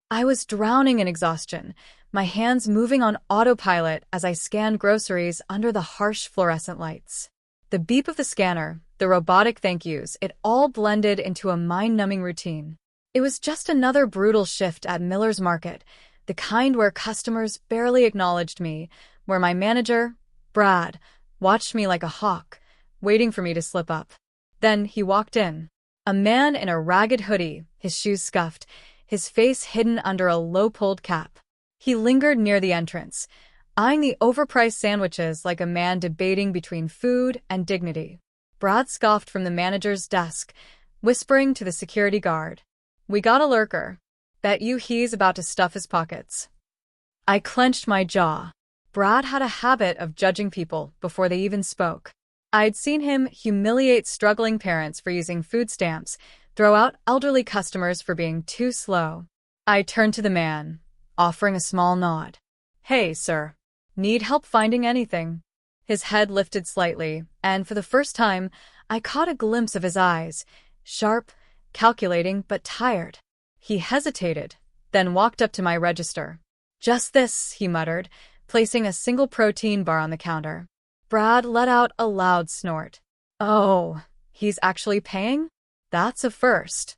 I was drowning in exhaustion, my hands moving on autopilot as I scanned groceries under the harsh fluorescent lights. The beep of the scanner, the robotic thank yous, it all blended into a mind-numbing routine. It was just another brutal shift at Miller's Market, the kind where customers barely acknowledged me, where my manager, Brad, watched me like a hawk, waiting for me to slip up. Then he walked in. A man in a ragged hoodie, his shoes scuffed, his face hidden under a low-pulled cap. He lingered near the entrance, eyeing the overpriced sandwiches like a man debating between food and dignity. Brad scoffed from the manager's desk, whispering to the security guard, "We got a lurker. Bet you he's about to stuff his pockets." I clenched my jaw. Brad had a habit of judging people before they even spoke. I'd seen him humiliate struggling parents for using food stamps, throw out elderly customers for being too slow. I turned to the man, offering a small nod. "Hey, sir. Need help finding anything?" His head lifted slightly, and for the first time, I caught a glimpse of his eyes, sharp, calculating, but tired. He hesitated, then walked up to my register. "Just this," he muttered, placing a single protein bar on the counter. Brad let out a loud snort. "Oh, he's actually paying? That's a first."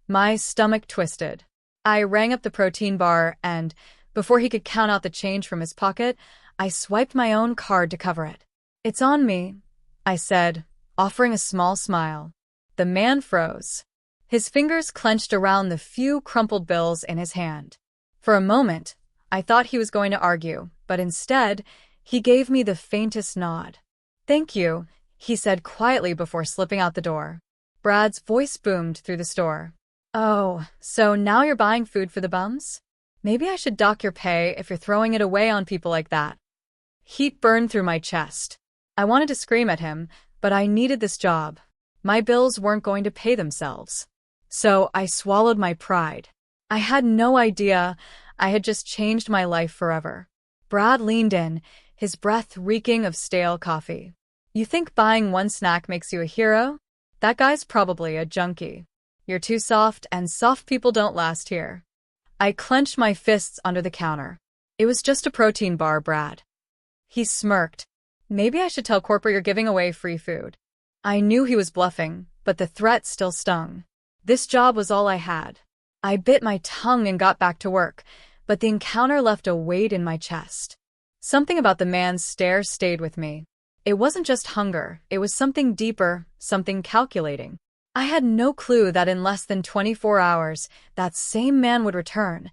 My stomach twisted. I rang up the protein bar and, before he could count out the change from his pocket, I swiped my own card to cover it. "It's on me," I said, offering a small smile. The man froze. His fingers clenched around the few crumpled bills in his hand. For a moment, I thought he was going to argue, but instead, he gave me the faintest nod. "Thank you," he said quietly before slipping out the door. Brad's voice boomed through the store. "Oh, so now you're buying food for the bums? Maybe I should dock your pay if you're throwing it away on people like that." Heat burned through my chest. I wanted to scream at him, but I needed this job. My bills weren't going to pay themselves. So I swallowed my pride. I had no idea I had just changed my life forever. Brad leaned in, his breath reeking of stale coffee. "You think buying one snack makes you a hero? That guy's probably a junkie. You're too soft, and soft people don't last here." I clenched my fists under the counter. "It was just a protein bar, Brad." He smirked. "Maybe I should tell corporate you're giving away free food." I knew he was bluffing, but the threat still stung. This job was all I had. I bit my tongue and got back to work, but the encounter left a weight in my chest. Something about the man's stare stayed with me. It wasn't just hunger, it was something deeper, something calculating. I had no clue that in less than 24 hours, that same man would return,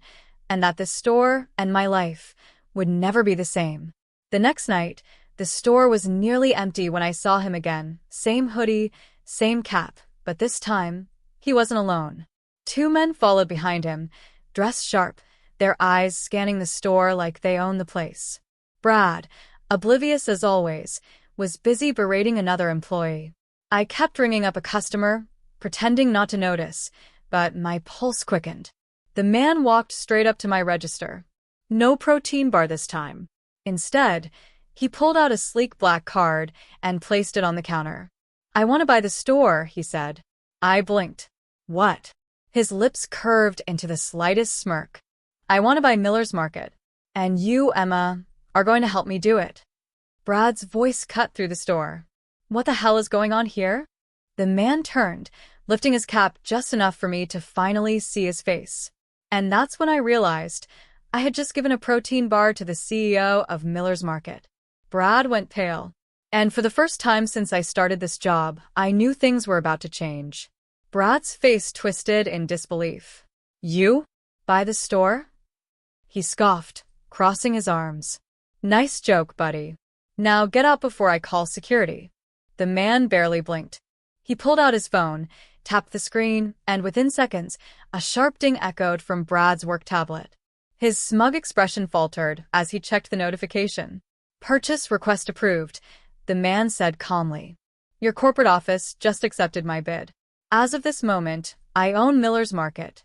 and that the store and my life would never be the same. The next night, the store was nearly empty when I saw him again. Same hoodie, same cap, but this time, he wasn't alone. Two men followed behind him, dressed sharp, their eyes scanning the store like they owned the place. Brad, oblivious as always, was busy berating another employee. I kept ringing up a customer, pretending not to notice, but my pulse quickened. The man walked straight up to my register. No protein bar this time. Instead, he pulled out a sleek black card and placed it on the counter. "I want to buy the store," he said. I blinked. "What?" His lips curved into the slightest smirk. "I want to buy Miller's Market. And you, Emma, are going to help me do it." Brad's voice cut through the store. "What the hell is going on here?" The man turned, lifting his cap just enough for me to finally see his face. And that's when I realized I had just given a protein bar to the CEO of Miller's Market. Brad went pale. And for the first time since I started this job, I knew things were about to change. Brad's face twisted in disbelief. "You? Buy the store?" He scoffed, crossing his arms. "Nice joke, buddy. Now get out before I call security." The man barely blinked. He pulled out his phone, tapped the screen, and within seconds, a sharp ding echoed from Brad's work tablet. His smug expression faltered as he checked the notification. "Purchase request approved," the man said calmly. "Your corporate office just accepted my bid. As of this moment, I own Miller's Market."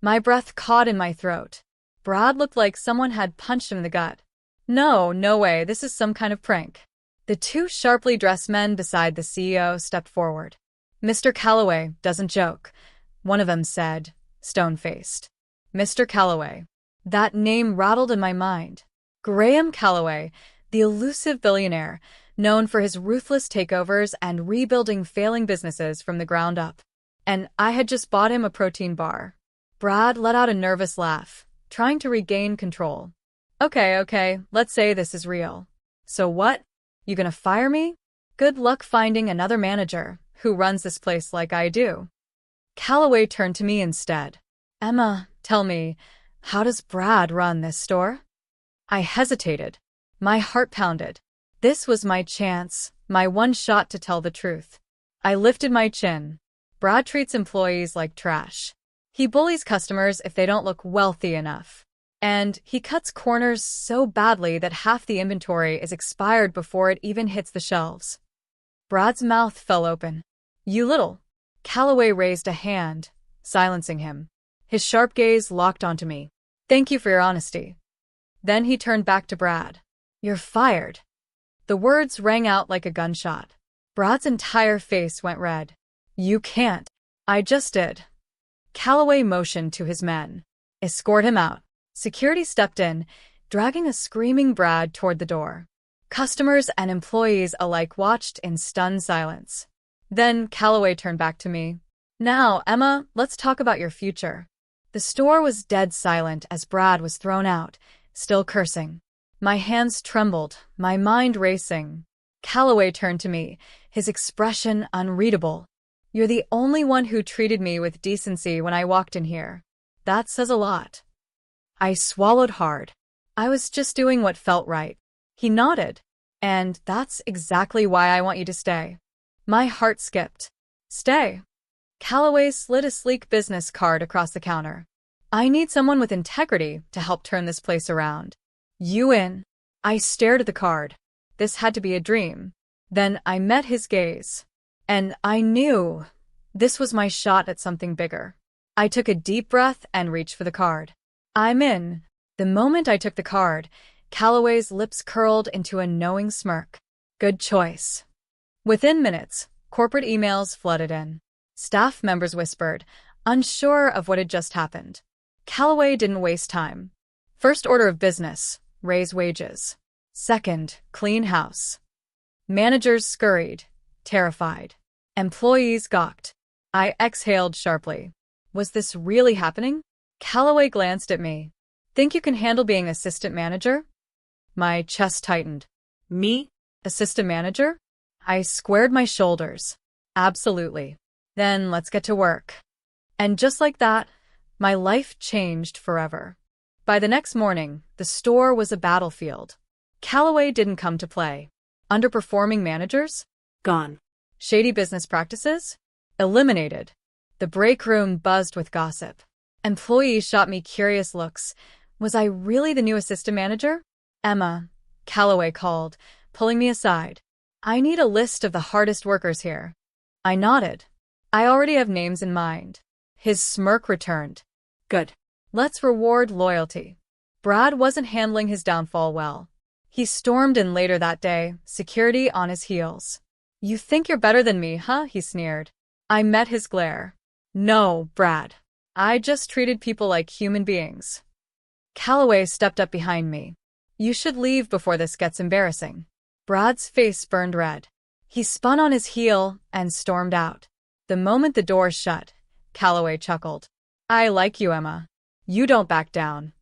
My breath caught in my throat. Brad looked like someone had punched him in the gut. No way, this is some kind of prank. The two sharply dressed men beside the CEO stepped forward. "Mr. Calloway doesn't joke," one of them said, stone-faced. Mr. Calloway. That name rattled in my mind. Graham Calloway, the elusive billionaire, known for his ruthless takeovers and rebuilding failing businesses from the ground up. And I had just bought him a protein bar. Brad let out a nervous laugh, trying to regain control. Okay, let's say this is real. So what? You gonna fire me? Good luck finding another manager who runs this place like I do. Calloway turned to me instead. Emma, tell me, how does Brad run this store? I hesitated. My heart pounded. This was my chance, my one shot to tell the truth. I lifted my chin. Brad treats employees like trash. He bullies customers if they don't look wealthy enough. And he cuts corners so badly that half the inventory is expired before it even hits the shelves. Brad's mouth fell open. You little. Calloway raised a hand, silencing him. His sharp gaze locked onto me. Thank you for your honesty. Then he turned back to Brad. You're fired. The words rang out like a gunshot. Brad's entire face went red. You can't. I just did. Calloway motioned to his men. Escort him out. Security stepped in, dragging a screaming Brad toward the door. Customers and employees alike watched in stunned silence. Then Calloway turned back to me. Now, Emma, let's talk about your future. The store was dead silent as Brad was thrown out, still cursing. My hands trembled, my mind racing. Calloway turned to me, his expression unreadable. You're the only one who treated me with decency when I walked in here. That says a lot. I swallowed hard. I was just doing what felt right. He nodded. And that's exactly why I want you to stay. My heart skipped. Stay. Calloway slid a sleek business card across the counter. I need someone with integrity to help turn this place around. You in? I stared at the card. This had to be a dream. Then I met his gaze. And I knew this was my shot at something bigger. I took a deep breath and reached for the card. I'm in. The moment I took the card, Calloway's lips curled into a knowing smirk. Good choice. Within minutes, corporate emails flooded in. Staff members whispered, unsure of what had just happened. Calloway didn't waste time. First order of business, raise wages. Second, clean house. Managers scurried, terrified. Employees gawked. I exhaled sharply. Was this really happening? Calloway glanced at me. Think you can handle being assistant manager? My chest tightened. Me? Assistant manager? I squared my shoulders. Absolutely. Then let's get to work. And just like that, my life changed forever. By the next morning, the store was a battlefield. Calloway didn't come to play. Underperforming managers? Gone. Shady business practices? Eliminated. The break room buzzed with gossip. Employees shot me curious looks. Was I really the new assistant manager? Emma, Calloway called, pulling me aside. I need a list of the hardest workers here. I nodded. I already have names in mind. His smirk returned. Good. Let's reward loyalty. Brad wasn't handling his downfall well. He stormed in later that day, security on his heels. You think you're better than me, huh? He sneered. I met his glare. No, Brad. I just treated people like human beings. Calloway stepped up behind me. You should leave before this gets embarrassing. Brad's face burned red. He spun on his heel and stormed out. The moment the door shut, Calloway chuckled. I like you, Emma. You don't back down.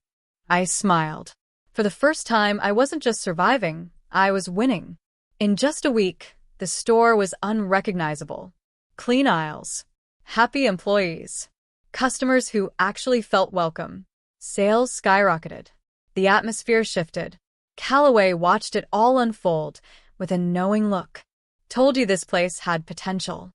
I smiled. For the first time, I wasn't just surviving, I was winning. In just a week, the store was unrecognizable. Clean aisles. Happy employees. Customers who actually felt welcome. Sales skyrocketed. The atmosphere shifted. Calloway watched it all unfold with a knowing look. Told you this place had potential.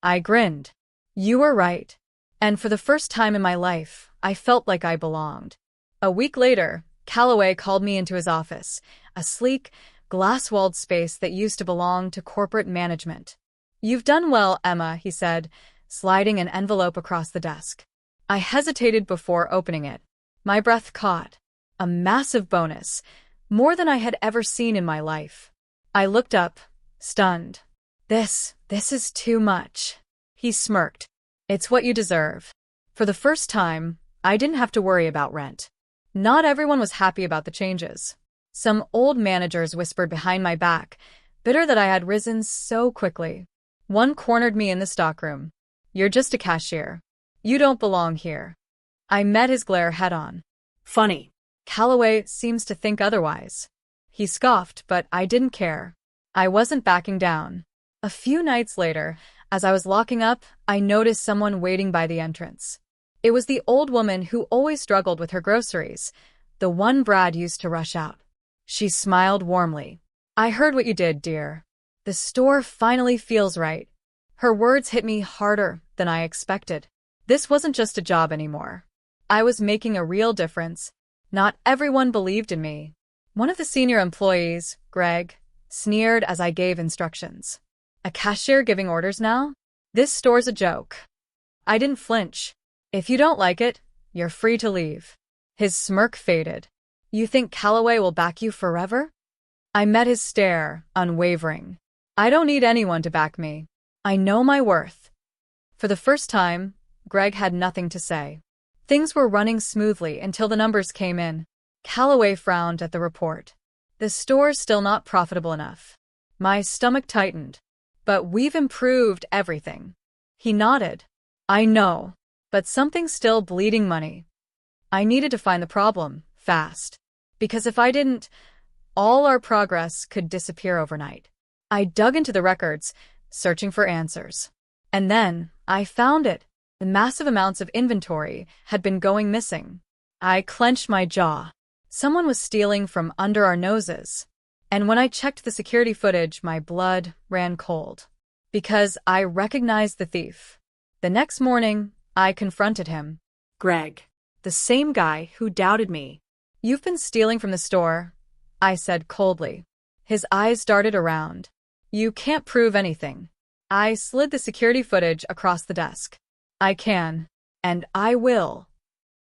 I grinned. You were right. And for the first time in my life, I felt like I belonged. A week later, Calloway called me into his office, a sleek, glass-walled space that used to belong to corporate management. You've done well, Emma, he said, sliding an envelope across the desk. I hesitated before opening it. My breath caught. A massive bonus, more than I had ever seen in my life. I looked up, stunned. This is too much. He smirked. It's what you deserve. For the first time, I didn't have to worry about rent. Not everyone was happy about the changes. Some old managers whispered behind my back, bitter that I had risen so quickly. One cornered me in the stockroom. "You're just a cashier. You don't belong here." I met his glare head-on. Funny. Calloway seems to think otherwise. He scoffed, but I didn't care. I wasn't backing down. A few nights later, as I was locking up, I noticed someone waiting by the entrance. It was the old woman who always struggled with her groceries, the one Brad used to rush out. She smiled warmly. "I heard what you did, dear. The store finally feels right." Her words hit me harder than I expected. This wasn't just a job anymore. I was making a real difference. Not everyone believed in me. One of the senior employees, Greg, sneered as I gave instructions. "A cashier giving orders now? This store's a joke." I didn't flinch. "If you don't like it, you're free to leave." His smirk faded. "You think Calloway will back you forever?" I met his stare, unwavering. "I don't need anyone to back me. I know my worth." For the first time, Greg had nothing to say. Things were running smoothly until the numbers came in. Calloway frowned at the report. "The store's still not profitable enough." My stomach tightened. "But we've improved everything." He nodded. "I know, but something's still bleeding money." I needed to find the problem, fast. Because if I didn't, all our progress could disappear overnight. I dug into the records, searching for answers. And then, I found it. The massive amounts of inventory had been going missing. I clenched my jaw. Someone was stealing from under our noses. And when I checked the security footage, my blood ran cold. Because I recognized the thief. The next morning, I confronted him. Greg. The same guy who doubted me. "You've been stealing from the store," I said coldly. His eyes darted around. "You can't prove anything." I slid the security footage across the desk. "I can. And I will."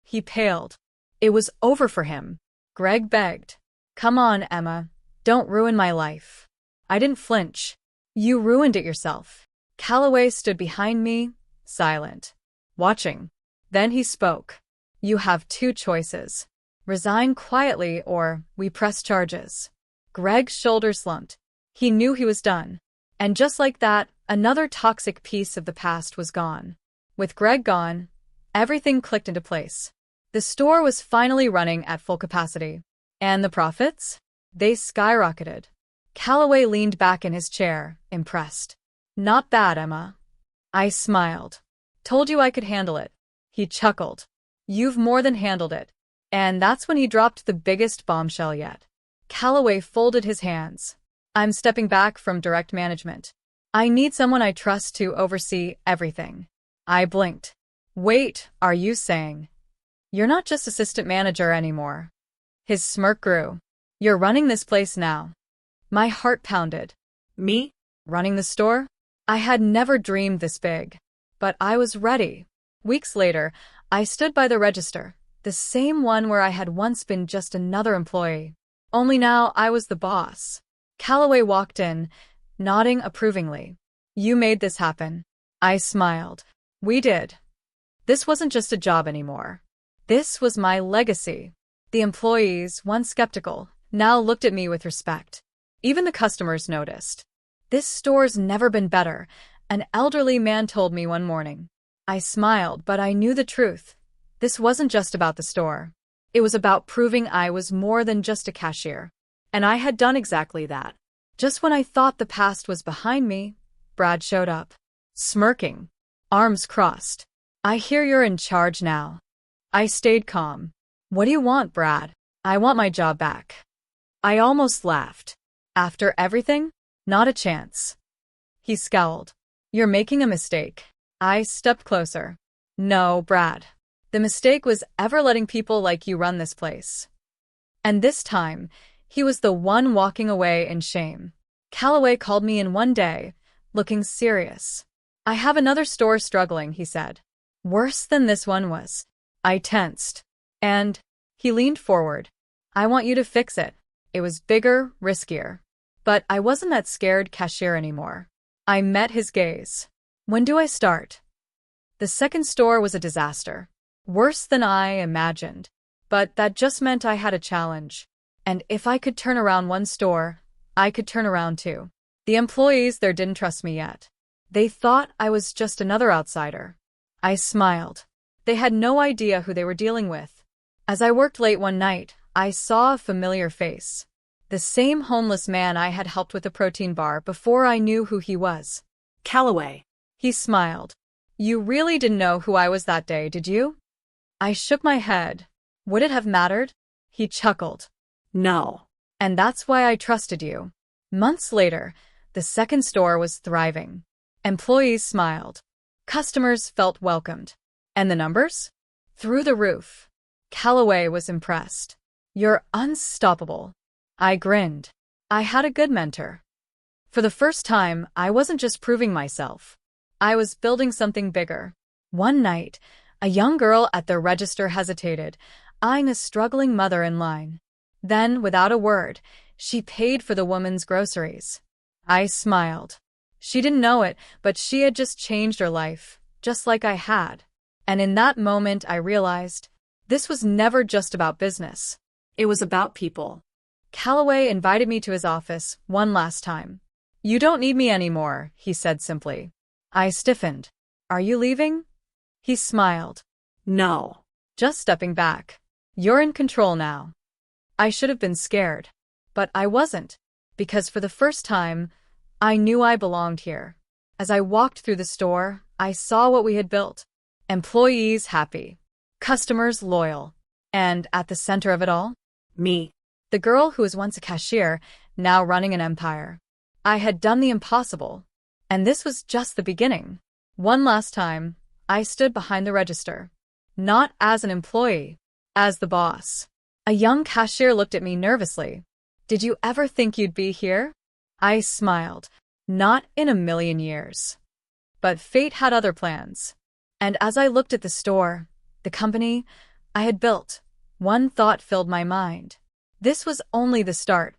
He paled. It was over for him. Greg begged. "Come on, Emma. Don't ruin my life." I didn't flinch. "You ruined it yourself." Calloway stood behind me, silent, watching. Then he spoke. "You have two choices. Resign quietly or we press charges." Greg's shoulders slumped. He knew he was done. And just like that, another toxic piece of the past was gone. With Greg gone, everything clicked into place. The store was finally running at full capacity. And the profits? They skyrocketed. Calloway leaned back in his chair, impressed. "Not bad, Emma." I smiled. "Told you I could handle it." He chuckled. "You've more than handled it." And that's when he dropped the biggest bombshell yet. Calloway folded his hands. "I'm stepping back from direct management. I need someone I trust to oversee everything." I blinked. "Wait, are you saying you're not just assistant manager anymore?" His smirk grew. "You're running this place now." My heart pounded. Me? Running the store? I had never dreamed this big. But I was ready. Weeks later, I stood by the register, the same one where I had once been just another employee. Only now I was the boss. Calloway walked in, nodding approvingly. "You made this happen." I smiled. "We did." This wasn't just a job anymore. This was my legacy. The employees, once skeptical, now looked at me with respect. Even the customers noticed. "This store's never been better," an elderly man told me one morning. I smiled, but I knew the truth. This wasn't just about the store. It was about proving I was more than just a cashier. And I had done exactly that. Just when I thought the past was behind me, Brad showed up. Smirking. Arms crossed. "I hear you're in charge now." I stayed calm. "What do you want, Brad?" "I want my job back." I almost laughed. "After everything? Not a chance." He scowled. "You're making a mistake." I stepped closer. "No, Brad. The mistake was ever letting people like you run this place." And this time, he was the one walking away in shame. Calloway called me in one day, looking serious. "I have another store struggling," he said. "Worse than this one was." I tensed. "And?" He leaned forward. "I want you to fix it." It was bigger, riskier. But I wasn't that scared cashier anymore. I met his gaze. "When do I start?" The second store was a disaster. Worse than I imagined. But that just meant I had a challenge. And if I could turn around one store, I could turn around two. The employees there didn't trust me yet. They thought I was just another outsider. I smiled. They had no idea who they were dealing with. As I worked late one night, I saw a familiar face. The same homeless man I had helped with a protein bar before I knew who he was. Callaway. He smiled. You really didn't know who I was that day, did you? I shook my head. Would it have mattered? He chuckled. No. And that's why I trusted you. Months later, the second store was thriving. Employees smiled. Customers felt welcomed. And the numbers? Through the roof. Callaway was impressed. You're unstoppable. I grinned. I had a good mentor. For the first time, I wasn't just proving myself. I was building something bigger. One night, a young girl at the register hesitated, eyeing a struggling mother in line. Then, without a word, she paid for the woman's groceries. I smiled. She didn't know it, but she had just changed her life, just like I had. And in that moment, I realized this was never just about business. It was about people. Callaway invited me to his office one last time. You don't need me anymore, he said simply. I stiffened. Are you leaving? He smiled. No. Just stepping back. You're in control now. I should have been scared. But I wasn't. Because for the first time, I knew I belonged here. As I walked through the store, I saw what we had built. Employees happy. Customers loyal. And at the center of it all? Me. The girl who was once a cashier, now running an empire. I had done the impossible. And this was just the beginning. One last time, I stood behind the register. Not as an employee, as the boss. A young cashier looked at me nervously. Did you ever think you'd be here? I smiled. Not in a million years. But fate had other plans. And as I looked at the store, the company I had built, one thought filled my mind. This was only the start.